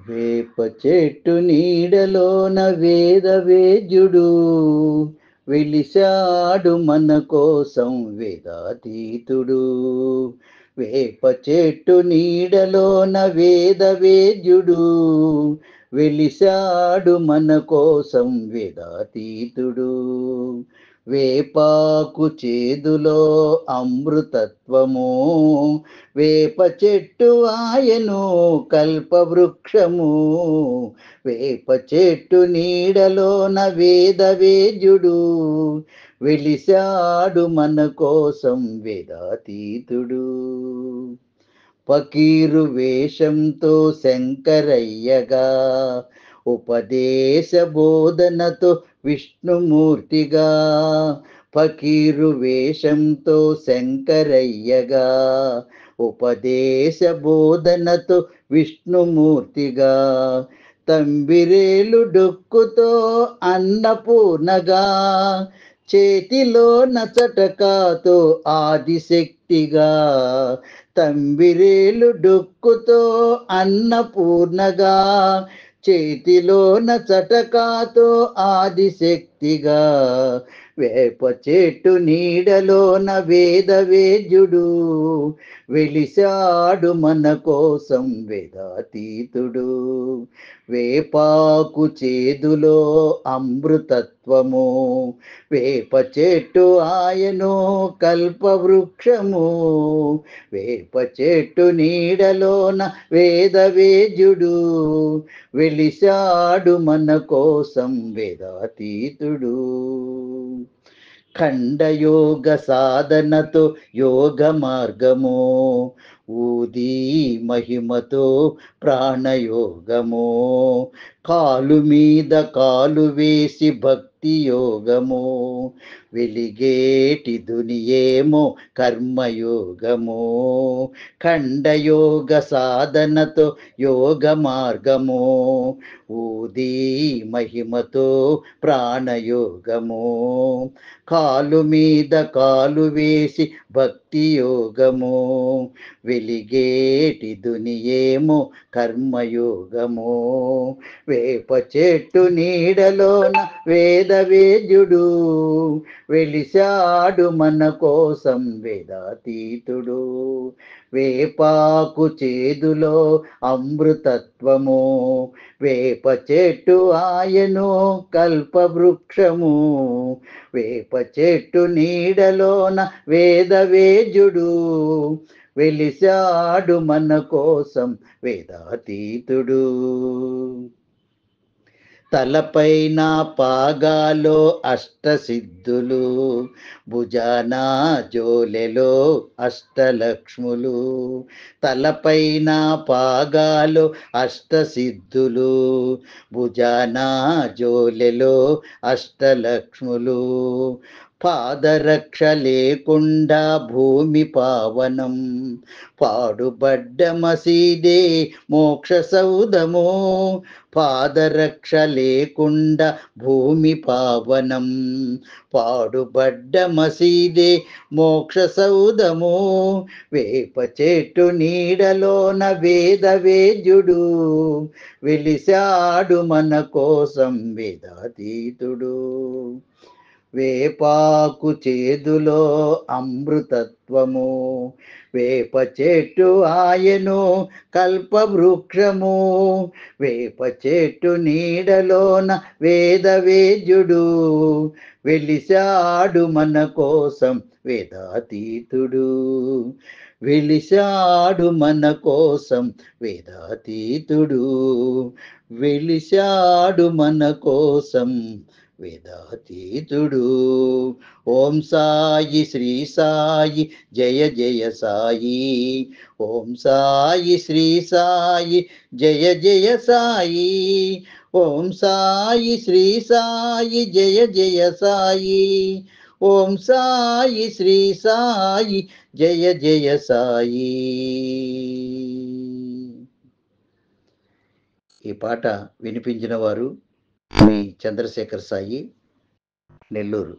వేప చెట్టు నీడలోన వేద వేద్యుడు వెలిశాడు మన కోసం వేదాతీతుడు. వేప చెట్టు నీడలోన వేద వేద్యుడు వెలిశాడు మన కోసం వేదాతీతుడు. వేపాకు చేదులో అమృతత్వము, వేప చెట్టు ఆయను కల్పవృక్షము. వేప చెట్టు నీడలోన వేద వేద్యుడు వెలిశాడు మన కోసం వేదాతీతుడు. ఫకీరు వేషంతో శంకరయ్యగా, ఉపదేశ బోధనతో విష్ణుమూర్తిగా. ఫకీరు వేషంతో శంకరయ్యగా, ఉపదేశ బోధనతో విష్ణుమూర్తిగా. తంబిరేలు డొక్కుతో అన్నపూర్ణగా, చేతిలో నచటకాతో ఆదిశక్తిగా. తంబిరేలు డొక్కుతో అన్నపూర్ణగా, చేతిలోన చటకాతో ఆదిశక్తిగా. వేప చెట్టు నీడలోన వేద వేద్యుడు వెలిశాడు మన కోసం వేదాతీతుడు. వేపాకు చేదులో అమృతత్వము, వేప చెట్టు ఆయను కల్పవృక్షము. వేప చెట్టు నీడలోన వేద వేద్యుడు వెలిశాడు మన కోసం వేదాతీతుడు. ఖండయోగ సాధనతో యోగ మార్గము, ఊది మహిమతో ప్రాణయోగము. కాలు మీద కాలు వేసి భక్తి యోగము, వెలిగేటి దునియేమో కర్మయోగము. ఖండయోగ సాధనతో యోగ మార్గము, ఊది మహిమతో ప్రాణయోగము. కాలు మీద కాలు వేసి భక్తి యోగము, వెలిగేటి దునియేమో కర్మయోగము. వేప చెట్టు నీడలోన వేద వేద్యుడు వెలిశాడు మన కోసం వేదాతీతుడు. వేపాకు చేదులో అమృతత్వము, వేప చెట్టు ఆయను కల్పవృక్షము. వేప చెట్టు నీడలోన వేద వేద్యుడు వెలిశాడు మన కోసం వేదాతీతుడు. తలపైన పాగాలో అష్టసిద్ధులు, భుజాన జోలెలో అష్టలక్ష్ములు. తలపైన పాగాలో అష్టసిద్ధులు, భుజాన జోలెలో అష్టలక్ష్ములు. పాదరక్ష లేకుండా భూమి పావనం, పాడుబడ్డ మసీదే మోక్ష సౌధము. పాదరక్ష లేకుండా భూమి పావనం, పాడుబడ్డ మసీదే మోక్ష సౌధము. వేప చెట్టు నీడలోన వేద వేద్యుడు వెలిశాడు మన కోసం వేదాతీతుడు. వేపాకు చేదులో అమృతత్వము, వేప చెట్టు ఆయను కల్పవృక్షము. వేప చెట్టు నీడలోన వేద వేద్యుడు వెలిశాడు మన కోసం వేదాతీతుడు. వెలిశాడు మన కోసం వేదాతీతుడు, వెలిశాడు మన కోసం వేదాతీతుడు. ఓం సాయి శ్రీ సాయి జయ జయ సాయి. ఓం సాయి శ్రీ సాయి జయ జయ సాయి. ఓం సాయి శ్రీ సాయి జయ జయ సాయి. ఓం సాయి శ్రీ సాయి జయ జయ సాయి. ఈ పాట వినిపించిన వారు మీ చంద్రశేఖర్ సాయి, నెల్లూరు.